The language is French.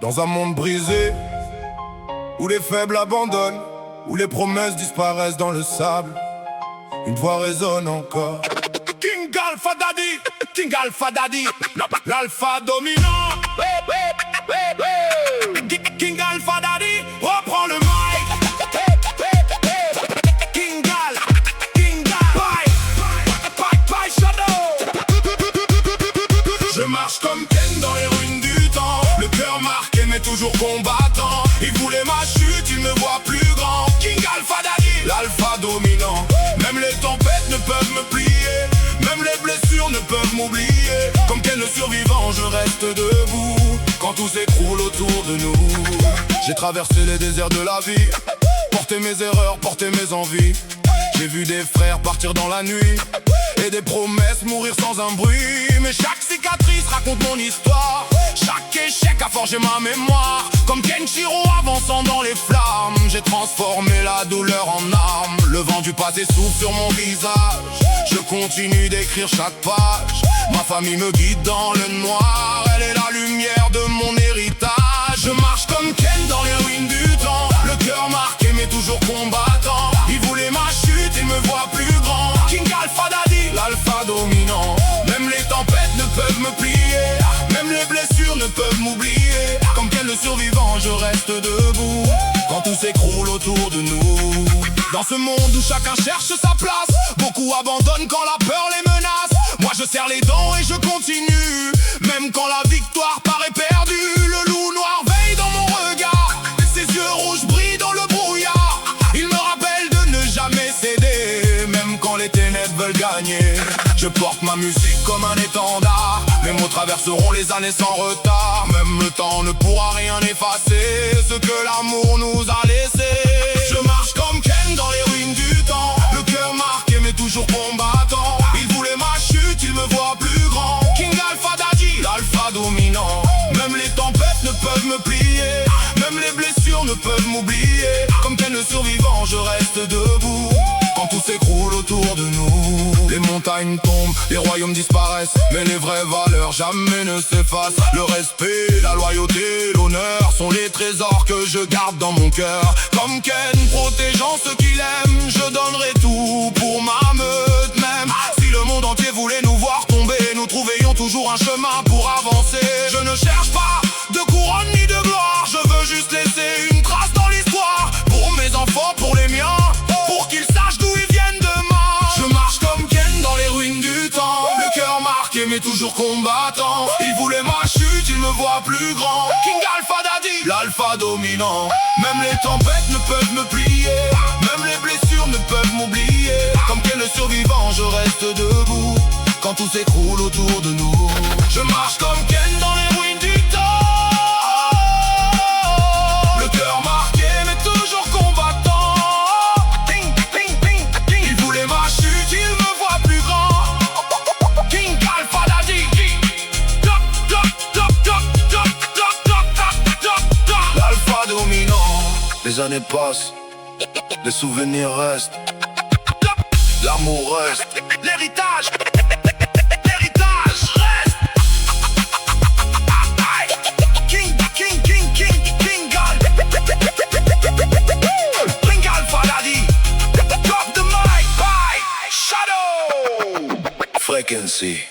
Dans un monde brisé, où les faibles abandonnent, où les promesses disparaissent dans le sable, une voix résonne encore. King Alpha Daddy, King Alpha Daddy, l'alpha dominant. King Alpha Daddy, reprend le mic. King Al, bye Shadow. Je marche comme Ken dans les ruines du temps, le cœur marqué mais toujours combattant. Il voulait ma chute, il me voit plus grand. King Alpha Daddy, l'alpha dominant. Même les tempêtes ne peuvent me plier, même les blessures ne peuvent m'oublier. Comme Ken le survivant, je reste debout quand tout s'écroule autour de nous. J'ai traversé les déserts de la vie, porté mes erreurs, porté mes envies. J'ai vu des frères partir dans la nuit et des promesses mourir sans un bruit. Mais chaque cicatrice raconte mon histoire, chaque échec a forgé ma mémoire. Comme Kenshiro avançant dans les flammes, j'ai transformé la douleur en arme. Le vent du passé souffle sur mon visage, je continue d'écrire chaque page. Ma famille me guide dans le noir, elle est la lumière de mon héritage. Je marche comme Ken dans les ruines du temps, le cœur marqué mais toujours combattant. Il voulait ma chute, il me voit plus grand. King Alpha Daddy, l'alpha dominant. Même les tempêtes ne peuvent me plier, même les blessures ne peuvent m'oublier. Comme Ken le survivant, je reste debout quand tout s'écroule autour de nous. Dans ce monde où chacun cherche sa place, beaucoup abandonnent quand la peur les menace. Moi je serre les dents et je continue, même quand la victoire paraît perdue. Le loup noir veille dans mon regard, ses yeux rouges brillent dans le brouillard. Il me rappelle de ne jamais céder, même quand les ténèbres veulent gagner. Je porte ma musique comme un étendard, mes mots traverseront les années sans retard. Même le temps ne pourra rien effacer ce que l'amour nous a laissé. Je marche comme Ken dans les ruines du temps, le cœur marqué mais toujours combattant. Il voulait ma chute, il me voit plus grand. King Alpha Daddy, l'alpha dominant. Même les tempêtes ne peuvent me plier, même les blessures ne peuvent m'oublier. Comme Ken le survivant, je reste debout quand tout s'écroule autour de nous. Les montagnes tombent, les royaumes disparaissent, mais les vraies valeurs jamais ne s'effacent. Le respect, la loyauté, l'honneur sont les trésors que je garde dans mon cœur. Comme Ken, protégeant ceux qu'il aime, je donnerai tout pour ma meute. Même si le monde entier voulait nous voir tomber, nous trouvions toujours un chemin pour avancer. Je ne cherche pas de couronne ni de gloire, je veux juste laisser une trace dans l'histoire. Pour mes enfants, pour les miens, pour qu'ils sachent d'où ils viennent demain. Je marche comme Ken dans les ruines du temps, le cœur marqué mais toujours combattant. Il voulait ma chute, il me voit plus grand. King Alpha Daddy, l'alpha dominant. Même les tempêtes ne peuvent me plier, même les blessures ne peuvent m'oublier. Comme Ken le survivant, je reste debout quand tout s'écroule autour de nous. Je marche comme Ken dans les ruines du temps, le cœur marqué mais toujours combattant. Il voulait ma chute, il me voit plus grand. King Alpha Daddy, l'alpha dominant. Les années passent, les souvenirs restent, l'amour reste, l'héritage reste. King Alpha Daddy, drop the mic, bye Shadow. Frequency.